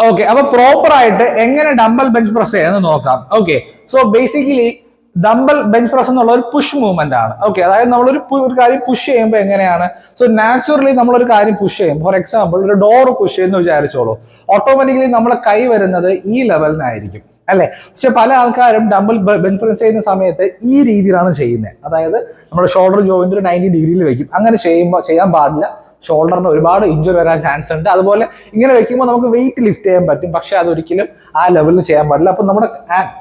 Okay, അപ്പൊ proper ആയിട്ട് എങ്ങനെ ഡംബൽ ബെഞ്ച് പ്രസ് ചെയ്യാന്ന് നോക്കാം. Okay, so basically dumbbell bench press എന്നുള്ള ഒരു പുഷ് മൂവ്മെന്റ് ആണ്. ഓക്കെ, അതായത് നമ്മളൊരു കാര്യം പുഷ് ചെയ്യുമ്പോൾ എങ്ങനെയാണ്, സോ നാച്ചുറലി നമ്മളൊരു കാര്യം പുഷ് ചെയ്യും. ഫോർ എക്സാമ്പിൾ ഒരു ഡോർ പുഷ് ചെയ്യുന്നു വിചാരിച്ചോളൂ, ഓട്ടോമാറ്റിക്കലി നമ്മളെ കൈ വരുന്നത് ഈ ലെവലിനായിരിക്കും അല്ലെ. പക്ഷെ പല ആൾക്കാരും ഡംബൽ ബെഞ്ച് പ്രസ് ചെയ്യുന്ന സമയത്ത് ഈ രീതിയിലാണ് ചെയ്യുന്നത്. അതായത് നമ്മുടെ ഷോൾഡർ ജോയിന്റ് ഒരു 90 ഡിഗ്രിയിൽ വെക്കും. അങ്ങനെ ചെയ്യാൻ പാടില്ല. ഷോൾഡറിന് ഒരുപാട് ഇഞ്ചുറി വരാൻ ചാൻസ് ഉണ്ട്. അതുപോലെ ഇങ്ങനെ വെക്കുമ്പോൾ നമുക്ക് വെയിറ്റ് ലിഫ്റ്റ് ചെയ്യാൻ പറ്റും, പക്ഷെ അതൊരിക്കലും ആ ലെവലിൽ ചെയ്യാൻ പാടില്ല. അപ്പൊ നമ്മുടെ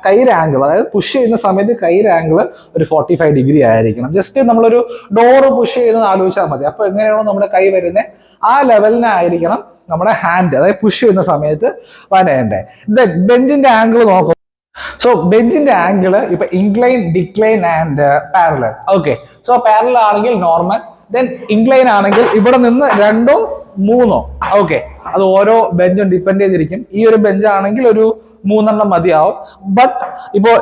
കൈയുടെ ആംഗിൾ, അതായത് പുഷ് ചെയ്യുന്ന സമയത്ത് കൈയുടെ ആംഗിൾ ഒരു 45 ഡിഗ്രി ആയിരിക്കണം. ജസ്റ്റ് നമ്മളൊരു ഡോറ് പുഷ് ചെയ്യുന്നത് ആലോചിച്ചാൽ മതി. അപ്പൊ എങ്ങനെയാണോ നമ്മുടെ കൈ വരുന്നത് ആ ലെവലിനായിരിക്കണം നമ്മുടെ ഹാൻഡ്, അതായത് പുഷ് ചെയ്യുന്ന സമയത്ത് വരേണ്ടേ. ഇത് ബെഞ്ചിന്റെ ആംഗിൾ നോക്കും. സോ ബെഞ്ചിന്റെ ആംഗിൾ ഇപ്പൊ incline, decline and parallel. Okay, so parallel ആണെങ്കിൽ നോർമൽ, ദെൻ ഇൻക്ലൈൻ ആണെങ്കിൽ ഇവിടെ നിന്ന് 2 3. ഓക്കെ, അത് ഓരോ ബെഞ്ചും ഡിപ്പെൻഡ് ചെയ്തിരിക്കും. ഈ ഒരു ബെഞ്ച് ആണെങ്കിൽ ഒരു 3 മതിയാവും. ബട്ട് ഇപ്പോ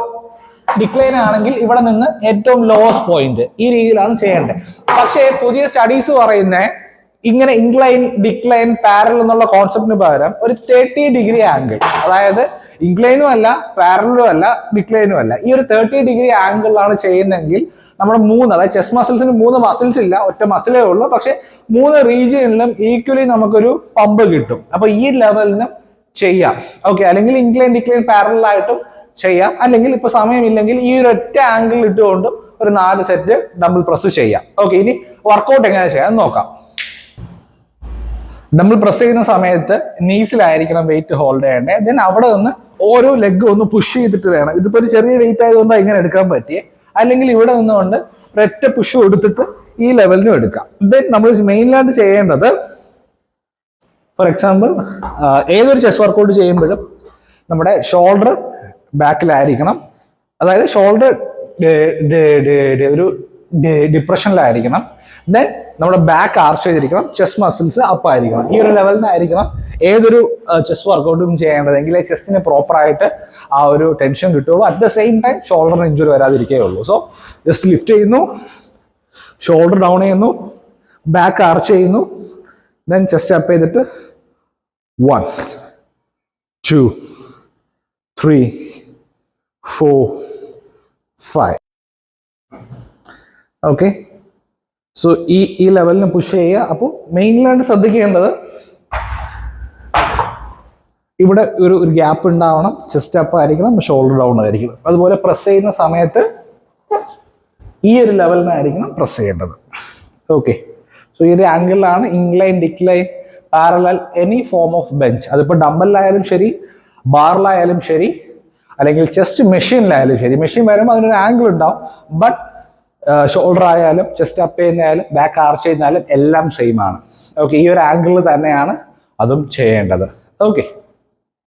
ഡിക്ലൈൻ ആണെങ്കിൽ ഇവിടെ നിന്ന് ഏറ്റവും ലോവസ്റ്റ് പോയിന്റ് ഈ രീതിയിലാണ് ചെയ്യേണ്ടത്. പക്ഷേ പുതിയ സ്റ്റഡീസ് പറയുന്നത് ഇങ്ങനെ ഇൻക്ലൈൻ, ഡിക്ലൈൻ, പാരലൽ എന്നുള്ള കോൺസെപ്റ്റിന് പകരം ഒരു 30 ഡിഗ്രി ആംഗിൾ, അതായത് ഇൻക്ലൈനും അല്ല, പാരലലും അല്ല, ഡിക്ലൈനും അല്ല, ഈ ഒരു 30 ഡിഗ്രി ആംഗിളിലാണ് ചെയ്യുന്നതെങ്കിൽ നമ്മുടെ 3, അതായത് ചെസ്റ്റ് മസിൽസിന് 3 മസിൽസ് ഇല്ല, ഒറ്റ മസിലേ ഉള്ളൂ. പക്ഷെ 3 റീജിയനിലും ഈക്വലി നമുക്കൊരു പമ്പ് കിട്ടും. അപ്പൊ ഈ ലെവലിനും ചെയ്യാം. ഓക്കെ, അല്ലെങ്കിൽ ഇൻക്ലൈൻ, ഡിക്ലൈൻ, പാരലൽ ആയിട്ടും ചെയ്യാം. അല്ലെങ്കിൽ ഇപ്പൊ സമയമില്ലെങ്കിൽ ഈ ഒരു ഒറ്റ ആംഗിൾ ഇട്ടുകൊണ്ട് ഒരു 4 സെറ്റ് ഡംബിൾ പ്രസ് ചെയ്യാം. ഓക്കെ, ഇനി വർക്കൗട്ട് എങ്ങനെ ചെയ്യാൻ നോക്കാം. ഡംബിൾ പ്രസ് ചെയ്യുന്ന സമയത്ത് നീസിലായിരിക്കണം വെയിറ്റ് ഹോൾഡ് ചെയ്യേണ്ടത്. ദെൻ അവിടെ നിന്ന് ഓരോ ലെഗ് ഒന്ന് പുഷ് ചെയ്തിട്ട് വേണം. ഇതിപ്പോ ഒരു ചെറിയ വെയിറ്റ് ആയതുകൊണ്ട് ഇങ്ങനെ എടുക്കാൻ പറ്റിയേ, അല്ലെങ്കിൽ ഇവിടെ നിന്നുകൊണ്ട് ഒരൊറ്റ പുഷ് കൊടുത്തിട്ട് ഈ ലെവലിനും എടുക്കാം. ദെൻ നമ്മൾ മെയിനായിട്ട് ചെയ്യേണ്ടത്, ഫോർ എക്സാമ്പിൾ ഏതൊരു ചെസ്റ്റ് വർക്കൗട്ട് ചെയ്യുമ്പോഴും നമ്മുടെ ഷോൾഡർ ബാക്കിലായിരിക്കണം, അതായത് ഷോൾഡർ ഒരു ഡിപ്രഷനിലായിരിക്കണം. ദെൻ നമ്മുടെ ബാക്ക് ആർച്ച് ചെയ്തിരിക്കണം, ചെസ്റ്റ് മസിൽസ് അപ്പ് ആയിരിക്കണം. ഈ ഒരു ലെവലിനായിരിക്കണം ഏതൊരു ചെസ്റ്റ് വർക്കൗട്ടും ചെയ്യേണ്ടതെങ്കിൽ ചെസ്റ്റിന് പ്രോപ്പർ ആയിട്ട് ആ ഒരു ടെൻഷൻ കിട്ടുള്ളൂ. അറ്റ് ദ സെയിം ടൈം ഷോൾഡറിന് ഇഞ്ചുറി വരാതിരിക്കുകയുള്ളൂ. സോ ജസ്റ്റ് ലിഫ്റ്റ് ചെയ്യുന്നു, ഷോൾഡർ ഡൗൺ ചെയ്യുന്നു, ബാക്ക് ആർച്ച് ചെയ്യുന്നു, ദെൻ ചെസ്റ്റ് അപ്പ് ചെയ്തിട്ട് 1 2 3 4 5. ഓക്കെ, സോ ഈ ലെവലിന് പുഷ് ചെയ്യുക. അപ്പോൾ മെയിനായിട്ട് ശ്രദ്ധിക്കേണ്ടത് ഇവിടെ ഒരു ഗ്യാപ്പ് ഉണ്ടാവണം, ചെസ്റ്റ് അപ്പ് ആയിരിക്കണം, ഷോൾഡർ ഡൗൺ ആയിരിക്കണം. അതുപോലെ പ്രസ് ചെയ്യുന്ന സമയത്ത് ഈ ഒരു ലെവലിനായിരിക്കണം പ്രസ് ചെയ്യേണ്ടത്. ഓക്കെ, സോ ഈ ഒരു ആംഗിളിലാണ് incline, decline, parallel, any form of bench, അതിപ്പോൾ ഡംബലിലായാലും ശരി, ബാറിലായാലും ശരി, അല്ലെങ്കിൽ ചെസ്റ്റ് മെഷീനിലായാലും ശരി. മെഷീൻ വരുമ്പോൾ അതിനൊരു ആംഗിൾ ഉണ്ടാവും, ബട്ട് ഷോൾഡർ ആയാലും ചെസ്റ്റ് അപ്പ് ചെയ്യുന്നതായാലും ബാക്ക് ആർച്ച് ചെയ്യുന്നതായാലും എല്ലാം സെയിം ആണ്. ഓക്കെ, ഈ ഒരു ആംഗിളിൽ തന്നെയാണ് അതും ചെയ്യേണ്ടത്. ഓക്കെ.